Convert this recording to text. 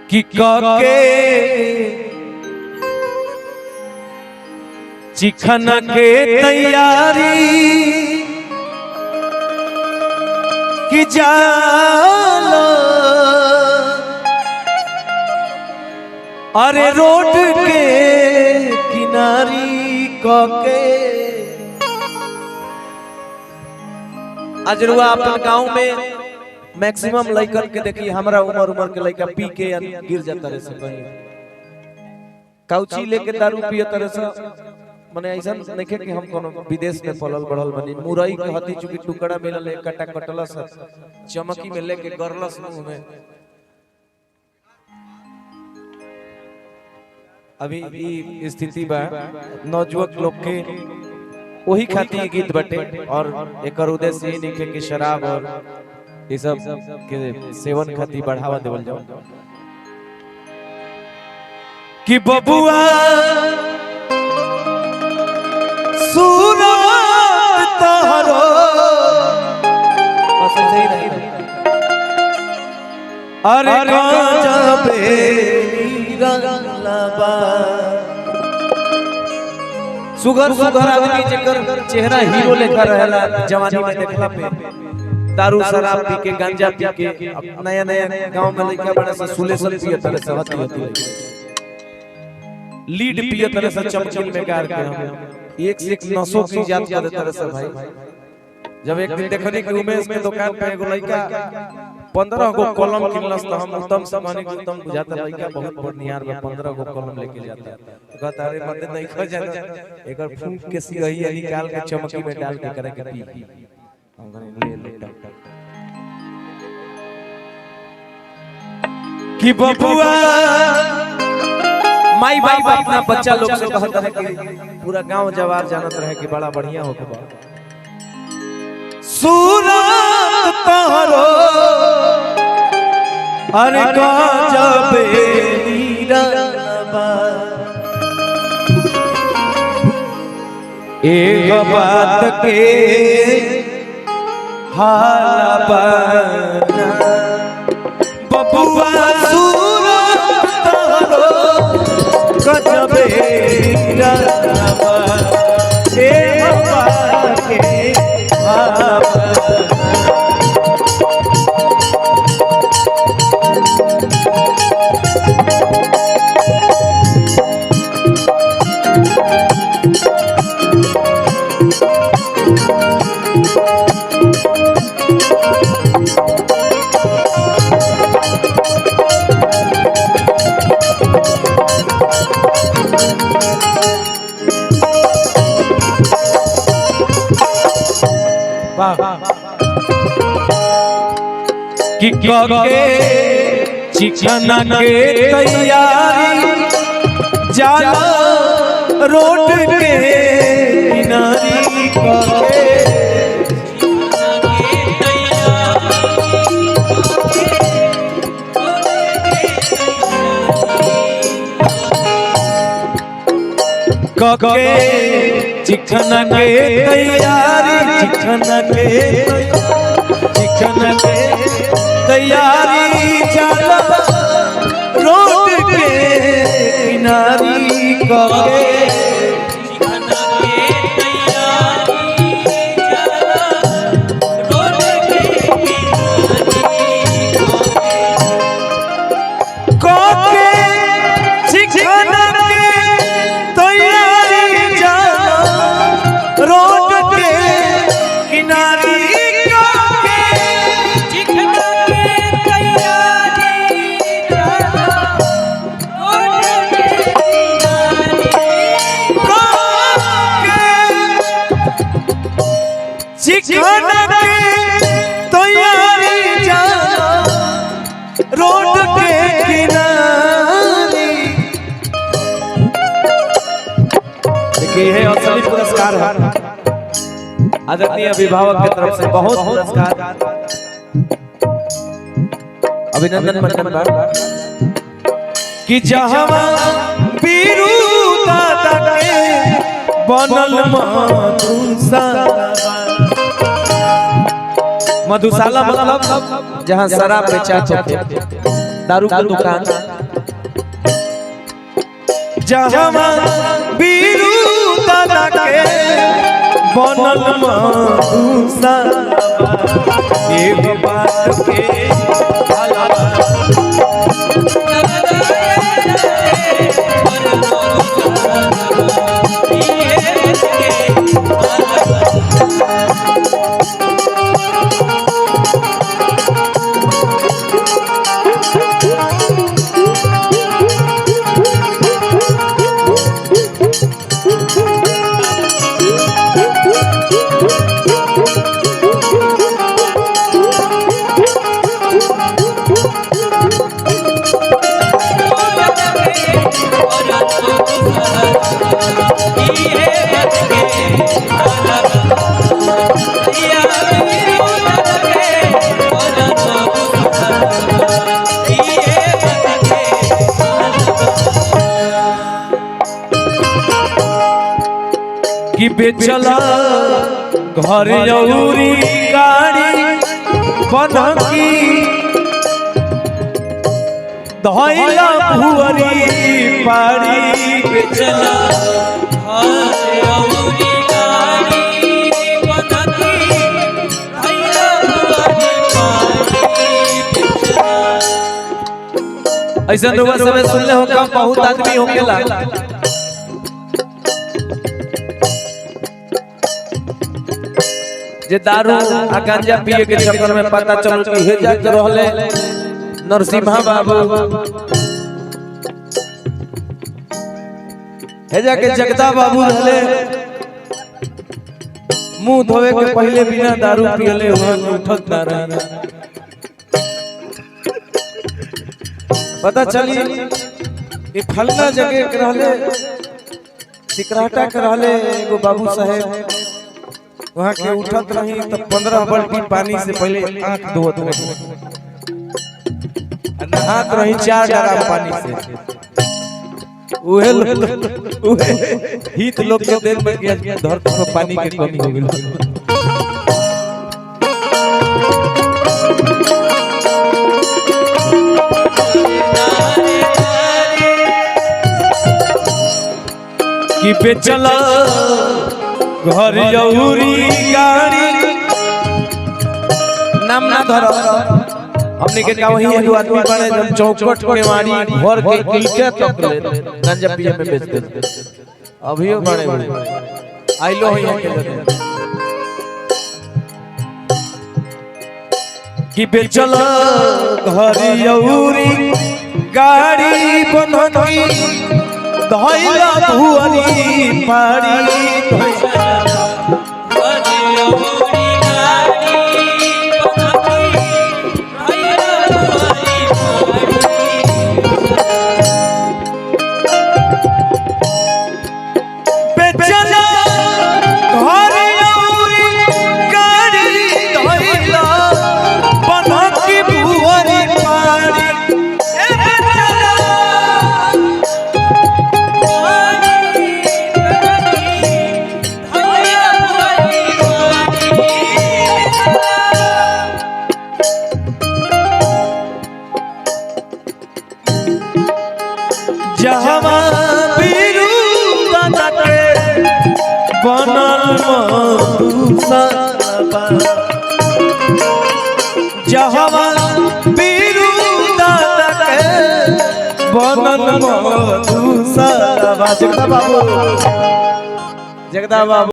कि के चिखन के तैयारी कि जालो अरे रोड के किनारी के अजरुआ अपन गांव में मैक्सिमम लड़कन के देखिए हमारा उम्र के लड़का पी के गिर जाता रहे से कहीं काउची लेके दारू पिए तरह से माने ऐसा नहीं कि हम कोनो विदेश में पलल बढ़ल बनी मुरई के हती चुकी टुकड़ा मिलल एक कटा कटलस चमकी में लेके गरलस मुंह में। अभी ई स्थिति बा नौजवान लोग के वही खातिर गीत बटे और एक उद्देश्य ये नहीं कि शराब और ये सब के सेवन खातिर बढ़ावा देवल जाओ कि बबुआ सूरत तोहरो बस ऐसे ही नहीं अरे कांचा पे रंगलाबा सुगर आदमी जेकर चेहरा हीरो लेखा रहेला जवानी में देखला पे दारू शराब पी के गांजा पी के नया गांव में लड़का बड़ा से सुलेसन पिए तरह से होती लीड पिए तरह से चमचम में गार के हम एक से एक नसों की जात कर तरह से भाई। जब एक दिन देखनी कि उमेश के दुकान पे एगो लड़का 15 गो कलम किनलस त हम उत्तम से माने कि उत्तम बुझाता लड़का बहुत बढ़ियार बा 15 गो कलम लेके जाता कहता अरे मत नहीं खा जाना एकर फूंक के सिरही निकाल के चमकी में डाल के करे के पी हम ले कि बबुआ माई बाप अपना बच्चा लोग से कहता है कि पूरा गांव जवार जानत रहे कि बड़ा बढ़िया हो गया सूरत तोहरो अरे कांचा पे रंगलाबा एक बात के हालाबा बबुआ सूरत तोहरो कांचा पे रंगलाबा एक बात के कि के चिकन के तैयारी जाला रोड के किनारी के चिकन के तैयारी चिकन के तैयारी जाला रोड के किनारी के रोड के किनारे देखिए है असली पुरस्कार है आदरणीय अभिभावक की तरफ से बहुत पुरस्कार अभिनंदन मंडन कि जहां बीरू दादा के बनल मधुशाला मतलब जहाँ शराब बेचा जाती दारू का दुकान जहाँ बीरू दादा के बनल मधुसा एगो बात के कि बेचला घर यौरी गाड़ी बनकी धैला भुअरी पाड़ी बेचला घर यौरी गाड़ी बनकी धैला भुअरी पाड़ी ऐसा लोग सब सुनले हो का बहुत आदमी होकेला जे दारू आ गांजा पिए के चक्कर में पता चल कि हे जा के रहले नरसिम्हा बाबू हे जा के जगदा बाबू रहले मुंह धोवे के पहले बिना दारू पियले हुआ उठत ना रहे पता चली ये फलना जगह के रहले सिकराटा के रहले एगो बाबू साहेब वहाँ के उठत रही तो 15 बाल्टी पानी से पहले आंख धोत रही नहात रही 4 ड्राम पानी से उहे हित लोग के देर में गया धरती पर पानी के कमी हो गेल कि बेचला घर यौरी गाड़ी नाम ना धरो हमने के का वही एगो आदमी बने जब चौकट के वाड़ी घर के ईटे तक ले गंजा पिए में बेच दे अभियो बड़े आइलो है के जगह कि बेचल घर यौरी गाड़ी बनकी धैला भुअरी पाड़ी जहाँ बीरू दादा के बनल मधुसा जहाँ बीरू दादा के बनल मधुसा जगदा बाबू